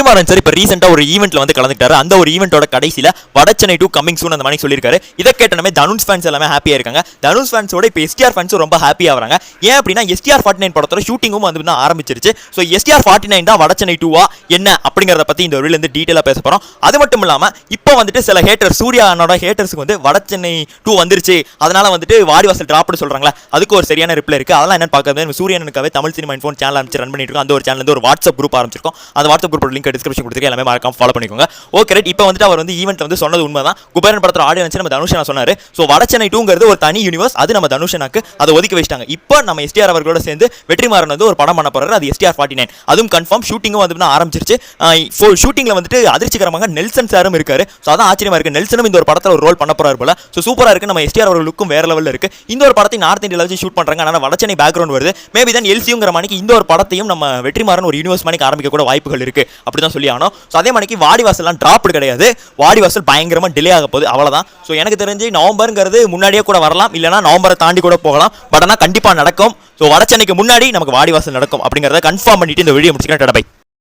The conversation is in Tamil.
வெற்றிமாறன் சார் இப்போ ரீசெண்டாக ஒரு ஈவெண்ட்ல வந்து கலந்துட்டாரு. அந்த ஒரு ஈவெண்ட்டோட கடைசியில் வடச்சென்னை 2 கமிங் சூன் அந்த மாதிரி சொல்லியிருக்காரு. இதை கேட்டனமே தனுஷ் ஃபேன்ஸ் எல்லாமே ஹாப்பியாக இருக்காங்க. தனுஷ் ஃபேன்ஸோட இப்போ எஸ்டிஆர் ஃபேன்ஸும் ரொம்ப ஹாப்பியாக வராங்க. ஏன் அப்படின்னா எஸ்டிஆர் 49 படத்தோட ஷூட்டிங்கும் வந்து ஆரம்பிச்சிருச்சு. ஸோ எஸ்டிஆர் 49 தான் வடச்சென்னை 2 என்ன அப்படிங்கிறத பற்றி இந்த வீடியோல இருந்து டீட்டெயிலாக பேச போகிறோம். அது மட்டும் இல்லாமல் இப்போ வந்துட்டு சில ஹேட்டர் சூர்யானோட ஹேட்டர்ஸுக்கு வந்து வடச்சென்னை 2 வந்துருச்சு, அதனால வந்துட்டு வாடிவாசல் டிராப்னு சொல்கிறாங்களா, அதுக்கு ஒரு சரியான ரிப்ளை இருக்குது. அதெல்லாம் என்னன்னு பார்க்கறது சூரியனுக்காகவே தமிழ் சினிமா இன்ஃபோன் சேனல் ஆரம்பிச்சு ரன் பண்ணிட்டு இருக்கோம். அந்த ஒரு சேனல் ஒரு வாட்ஸ்அப் குரூப் ஆரம்பிச்சிருக்கோம். அந்த வாட்ஸ்அப் குரூப் லிங்க் டிஸ்கிரிப்ஷன் கொடுத்துருக்கேன், எல்லாமே மறக்காம ஃபாலோ பண்ணிக்கோங்க. Okay right. இப்போ வந்துட்டு அவர் வந்து ஈவெண்ட் வந்து சொன்னது உண்மைதான். குபேரன் படத்தோட ஆடியன்ஸ் நம்ம தனுஷனா சொன்னாரு. ஸோ வடச்சென்னை 2ங்கிறது ஒரு தனி யூனிவர்ஸ், அது நம்ம தனுஷனாக்கு அதை ஒதுக்கி வச்சிட்டாங்க. இப்போ நம்ம எஸ்டிஆர் அவர்களோட சேர்ந்து வெற்றிமாறன் வந்து ஒரு படம் பண்ண போறாரு. அது எஸ்டிஆர் 49, அதுவும் கன்ஃபார்ம். ஷூட்டிங்கும் வந்து ஆரம்பிச்சிருச்சு. ஷூட்டிங்ல வந்துட்டு அதிர்ச்சிகரமாக நெல்சன் சாரும் இருக்காரு. ஸோ அதான் ஆச்சரியமா இருக்கு. நெல்சனும் இந்த ஒரு படத்தில் ஒரு ரோல் பண்ண போறாரு போல. ஸோ சூப்பரா இருக்கு. நம்ம எஸ்டிஆர் அவர்களுக்கும் வேற லெவலில் இருக்கு. இந்த ஒரு படத்தை நார்த் இந்தியாவில் வச்சு ஷூட் பண்றாங்க. ஆனால் வடச்சென்னை பேக்ரவுண்ட் வருது. மேபி தான் எல்சிங்கிற மணிக்கு இந்த ஒரு படத்தையும் நம்ம வெற்றிமாறன் ஒரு யூனிவர்ஸ் மணிக்கு ஆரம்பிக்க கூட வாய்ப்புகள் இருக்கு. அப்படிதான் சொல்லி ஆனோம். ஸோ அதே மணிக்கு வாடிவாசல்லாம் டிராப்டு கிடையாது. வாடிவாசல் பயங்கரமாக டிலே ஆக போகுது, அவ்வளோதான். ஸோ எனக்கு தெரிஞ்சு நவம்பருங்கிறது முன்னாடியே கூட வரலாம், இல்லைனா நவம்பரை தாண்டி கூட போகலாம். பட் ஆனால் கண்டிப்பாக நடக்கும். ஸோ வடச்சென்னைக்கு முன்னாடி நமக்கு வாடிவாசல் நடக்கும் அப்படிங்கிறத கன்ஃபார்ம் பண்ணிட்டு இந்த வீடியோ முடிச்சுக்கிறேன். பை.